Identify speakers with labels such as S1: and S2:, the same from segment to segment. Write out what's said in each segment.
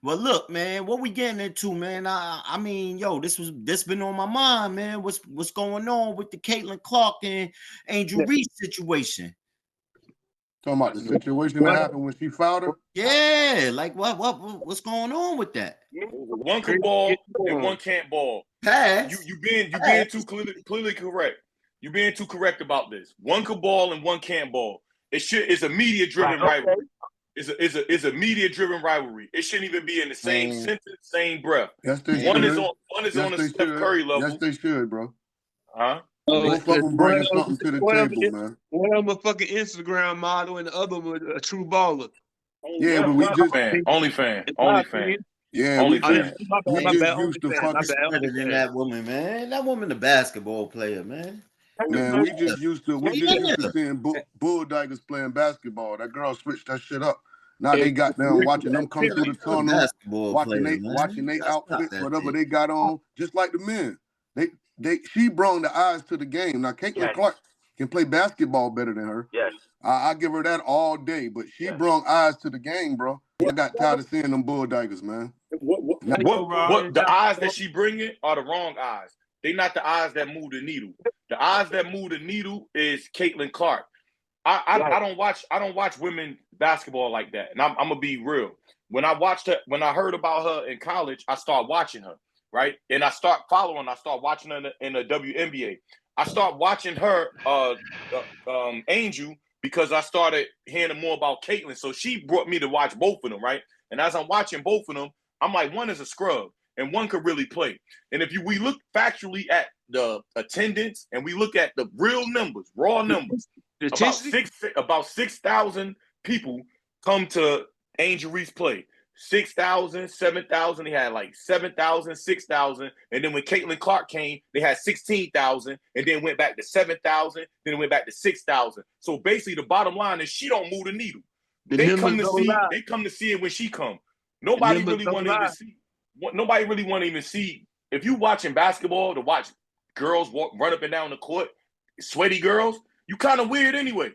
S1: Well, look, man, what we getting into, man? I mean, yo, this been on my mind, man. What's going on with the Caitlin Clark and Angel Reese situation?
S2: Talking about the situation that happened when she fouled her.
S1: Yeah, like what's going on with that?
S3: One can ball and one can't ball.
S1: Pass.
S3: You being too clearly correct. You being too correct about this. One can ball and one can't ball. It's a media driven rivalry. It's a media driven rivalry. It shouldn't even be in the same sentence, same breath.
S2: Yes, they
S3: One
S2: should.
S3: is on a Steph Curry level.
S2: Yes, they should, bro.
S3: Huh?
S2: Both of them bringing something to the table, man.
S4: One of them a fucking Instagram model and the other one a true baller.
S2: Yeah, but we just
S3: only fan.
S2: Yeah, we just used to fucking
S1: Better than that woman, man. That woman, a basketball player, man.
S2: Man, we just used to seeing bull daggers playing basketball. That girl switched that shit up. Now they got down watching them come through the tunnel, watching they outfits, whatever they got on, just like the men. She brought the eyes to the game. Now Caitlin Clark can play basketball better than her.
S5: Yes.
S2: I give her that all day, but she brought eyes to the game, bro. I got tired of seeing them bull daggers, man.
S3: What the eyes that she bringing are the wrong eyes. They not the eyes that move the needle. The eyes that move the needle is Caitlin Clark. I don't watch women basketball like that. And I'm gonna be real. When I heard about her in college, I started watching her, right? And I start watching her in the WNBA. I start watching her Angel because I started hearing more about Caitlin. So she brought me to watch both of them, right? And as I'm watching both of them, I'm like, one is a scrub and one could really play. And if we look factually at the attendance and we look at the real numbers, raw numbers, about 6,000 people come to Angel Reese play. 6,000, 7,000. They had like 7,000, 6,000. And then when Caitlin Clark came, they had 16,000 and then went back to 7,000. Then it went back to 6,000. So basically the bottom line is she don't move the needle. They come to see it when she come. Nobody really want to even see. If you watching basketball to watch girls run up and down the court, sweaty girls, you kind of weird anyway.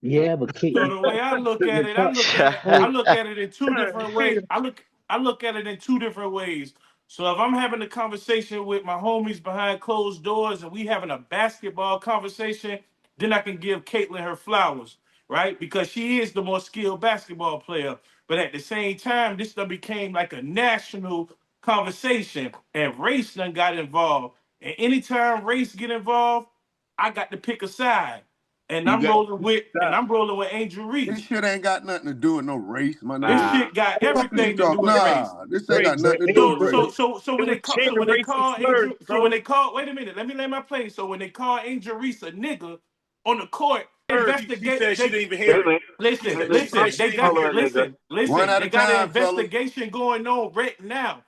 S6: Yeah, but
S7: So the way I look at it, I look at it in two different ways. I look at it in two different ways. So if I'm having a conversation with my homies behind closed doors and we having a basketball conversation, then I can give Caitlin her flowers, right? Because she is the more skilled basketball player. But at the same time, this done became like a national conversation, and race done got involved. And anytime race get involved, I got to pick a side. And I'm rolling with Angel Reese.
S2: This shit ain't got nothing to do with no race, my nigga.
S7: This shit got everything to do with race.
S2: This ain't got nothing to do with race.
S7: So when they call Angel, wait a minute, let me lay my play. So when they call Angel Reese a nigga on the court,
S3: investigate. She didn't even hear it.
S7: Listen. They got an investigation going on right now.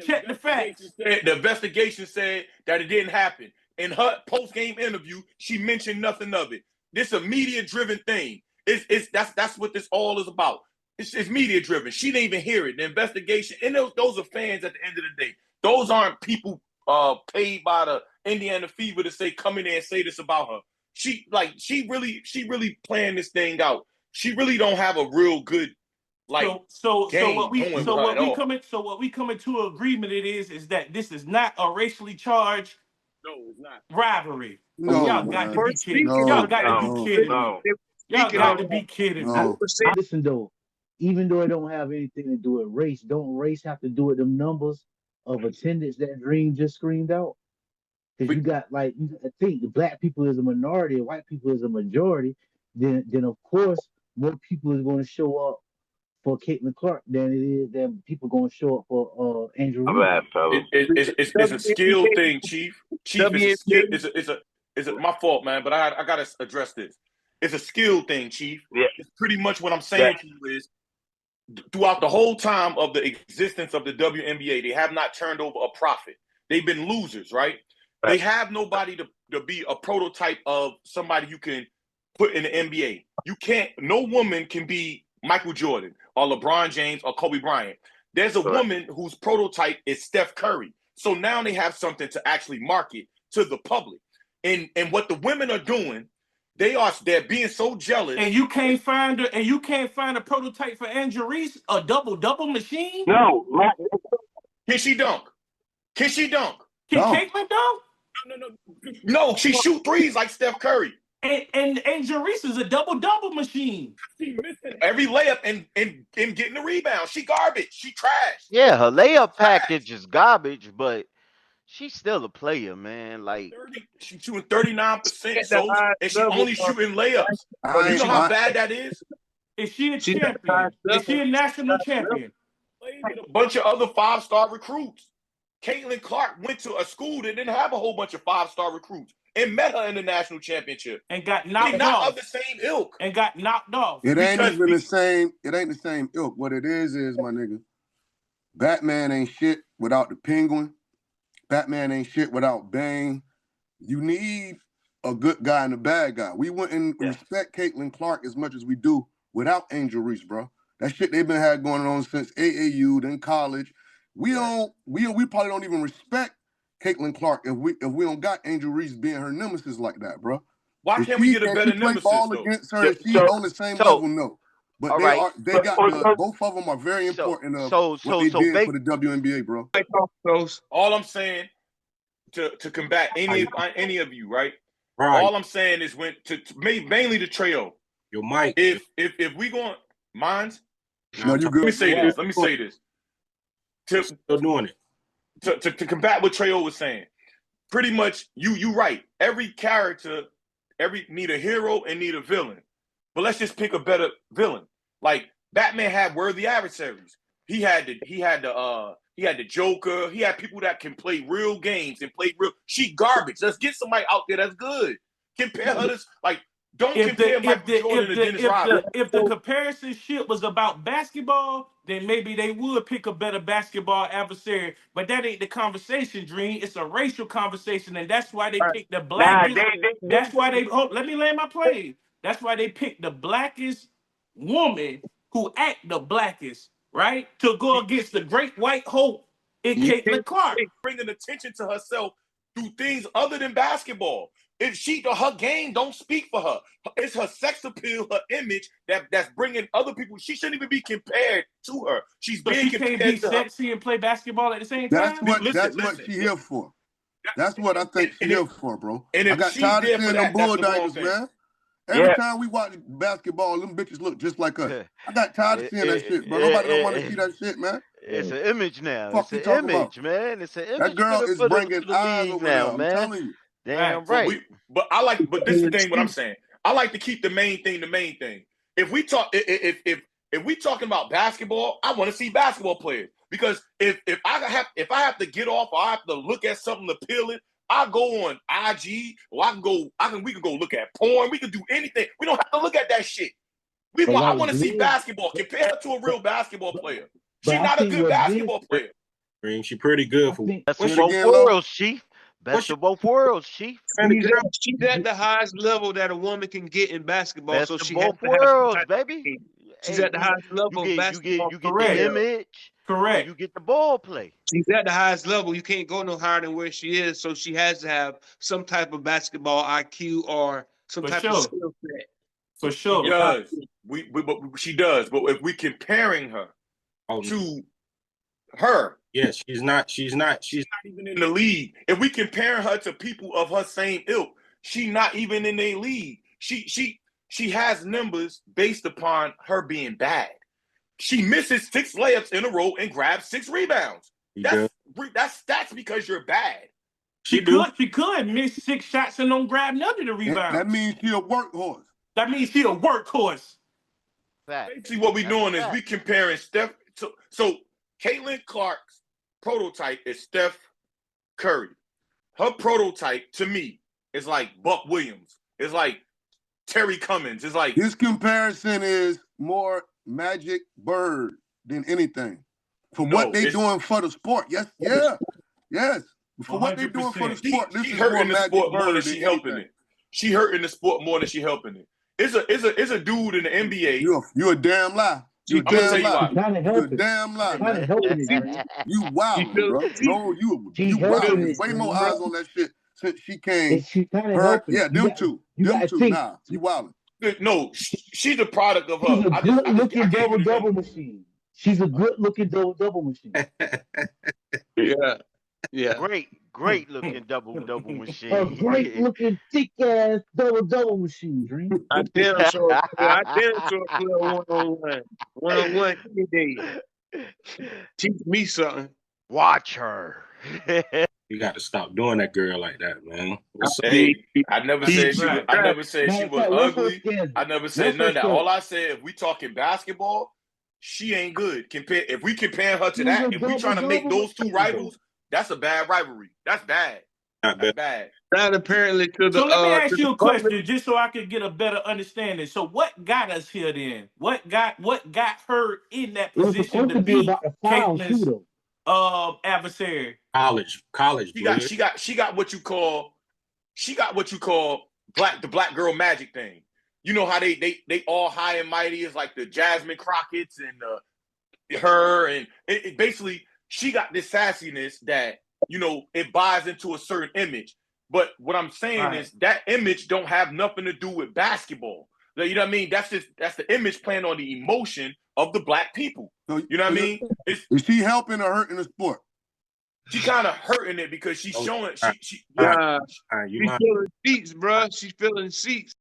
S7: Check the facts.
S3: The investigation said that it didn't happen. In her post-game interview, she mentioned nothing of it. This is a media-driven thing. That's what this all is about. It's media-driven. She didn't even hear it. The investigation, and those are fans at the end of the day. Those aren't people paid by the Indiana Fever to say come in there and say this about her. She really playing this thing out. She really don't have a real good
S7: what we come into agreement it is that this is not a racially charged rivalry.
S2: No,
S7: y'all got to be kidding. Y'all got to be kidding. Y'all got to be kidding.
S6: Listen though, even though it don't have anything to do with race, don't race have to do with them numbers of attendance that Dream just screamed out? Because you got I think the black people is a minority, and white people is a majority. Then of course more people is going to show up for Caitlin Clark than it is that people going to show up for Angel Reese.
S3: It's a skill thing, Chief. It's my fault, man, but I got to address this. It's a skill thing, Chief.
S5: Yeah.
S3: It's pretty much what I'm saying to you is throughout the whole time of the existence of the WNBA, they have not turned over a profit. They've been losers, right? They have nobody to be a prototype of somebody you can put in the NBA. No woman can be Michael Jordan or LeBron James or Kobe Bryant. There's a woman whose prototype is Steph Curry. So now they have something to actually market to the public. And what the women are doing, They're being so jealous.
S7: And you can't find a prototype for Angel Reese, a double machine?
S4: No.
S3: Can she dunk? Can
S7: Caitlyn dunk?
S3: No, she shoot threes like Steph Curry.
S7: And Angel Reese is a double machine.
S3: She missing every layup and getting the rebound. She garbage. She trash.
S5: Yeah, her layup package is garbage, but she's still a player, man. Like
S3: she's shooting 39%, so and she only shooting layups. You know how bad that is?
S7: Is she a champion? Is she a national champion?
S3: With a bunch of other 5-star recruits. Caitlin Clark went to a school that didn't have a whole bunch of 5-star recruits and met her in the national championship.
S7: And got knocked off.
S3: Not of the same ilk.
S7: And got knocked off.
S2: It ain't even the same. It ain't the same ilk. What it is, my nigga, Batman ain't shit without the Penguin. Batman ain't shit without Bane. You need a good guy and a bad guy. We wouldn't respect Caitlin Clark as much as we do without Angel Reese, bro. That shit they've been had going on since AAU, then college. We probably don't even respect Caitlin Clark if we don't got Angel Reese being her nemesis like that, bro.
S3: Why can't we get a better nemesis
S2: ball
S3: though?
S2: Against her, she's on the same level, no. But both of them are very important what they did for the WNBA, bro.
S3: All I'm saying to combat any of you, right? All I'm saying is mainly the Treo.
S8: Your mic.
S3: If we going minds,
S2: no, you good.
S3: Let me say this.
S8: Still doing it.
S3: To combat what Treo was saying, pretty much you right. Every character, need a hero and need a villain. But let's just pick a better villain. Like Batman had worthy adversaries. He had the Joker. He had people that can play real games and play real. She garbage. Let's get somebody out there that's good. Compare her to don't compare Michael Jordan to Dennis Rodman.
S7: If the comparison shit was about basketball, then maybe they would pick a better basketball adversary. But that ain't the conversation, Dream. It's a racial conversation, and that's why they picked the blackest. That's why they. Let me land my plane. That's why they picked the blackest woman who act the blackest, right, to go against the great white hope in Caitlin Clark,
S3: bringing attention to herself through things other than basketball. If her game don't speak for her, it's her sex appeal, her image that's bringing other people. She shouldn't even be compared to her. She's being compared to her. She can't be
S7: sexy and play basketball at the same time.
S2: That's what she here for. That's what I think she here for, bro. And I got tired of seeing them Bulldogs, man. Every time we watch basketball, them bitches look just like us. I got tired of seeing that shit, bro. Nobody don't want to see that shit, man.
S5: It's an image now.
S2: Fuck
S5: It's an image, man. It's an image.
S2: That girl is bringing eyes over now, man. I'm telling you.
S5: Damn right.
S3: But this is the thing. What I'm saying, I like to keep the main thing the main thing. If we talk, if we talking about basketball, I want to see basketball players because if I have to get off or I have to look at something appealing, I go on IG or we can go look at porn. We can do anything. We don't have to look at that shit. I want to see basketball. Compare her to a real basketball player. She's not a good basketball player.
S8: She pretty good for
S5: Best of both worlds, Chief. Best of both worlds, Chief.
S4: She's at the highest level that a woman can get in basketball.
S5: Best
S4: so
S5: of
S4: she
S5: both worlds, baby.
S4: She's at the highest level of basketball.
S5: You get the image.
S7: Correct.
S5: You get the ball play.
S4: She's at the highest level. You can't go no higher than where she is. So she has to have some type of basketball IQ or some type of skill set.
S7: For sure.
S3: She does. She does. But if we comparing her to her,
S8: yes, she's not
S3: even in the league. If we comparing her to people of her same ilk, she's not even in a league. She has numbers based upon her being bad. She misses 6 layups in a row and grabs 6 rebounds. That's because you're bad.
S7: She could miss 6 shots and don't grab none of the rebounds.
S2: That means she a workhorse.
S3: Basically, what we're doing is we comparing Steph. So Caitlin Clark's prototype is Steph Curry. Her prototype to me is like Buck Williams. It's like Terry Cummins. It's like
S2: his comparison is more Magic Bird than anything. From what they doing for the sport. Yes. For what they doing for the sport, this is more Magic Bird than she helping it.
S3: She hurting the sport more than she helping it. It's a dude in the NBA.
S2: You a damn lie. You a damn lie.
S6: You a damn lie.
S2: You wild, bro. No, you wild. Way more eyes on that shit since she came.
S6: She kind of
S2: Her,
S6: helping.
S2: yeah, them two. Nah, you wildin'.
S3: No, she's a product of
S6: She's
S3: her.
S6: a good looking
S3: I gave you the
S6: double
S3: number.
S6: machine. She's a good looking double machine.
S4: Yeah. Yeah.
S5: Great looking double
S6: A
S5: machine.
S6: great looking thick ass double machine, Dream.
S4: I damn sure play one-on-one. One-on-one any day. Teach me something.
S5: Watch her.
S8: You got to stop doing that girl like that, man. What's up?
S3: Hey, I never said she was. I never said she was ugly. I never said none of that. All I said, if we talking basketball, she ain't good. If we comparing her to that, if we trying to make those two rivals, that's a bad rivalry. That's bad. That's bad.
S4: That apparently to the.
S7: So let me ask you a question, just so I can get a better understanding. So what got us here then? What got her in that position to be Caitlin's adversary?
S8: College.
S3: She got what you call the black girl magic thing. You know how they all high and mighty is like the Jasmine Crockett's and her and it basically she got this sassiness that it buys into a certain image. But what I'm saying is that image don't have nothing to do with basketball. You know what I mean? That's the image playing on the emotion of the black people. You know what I mean?
S2: Is she helping or hurting the sport?
S3: She kind of hurting it because she's showing she's
S4: feeling seats, bro. She's feeling seats.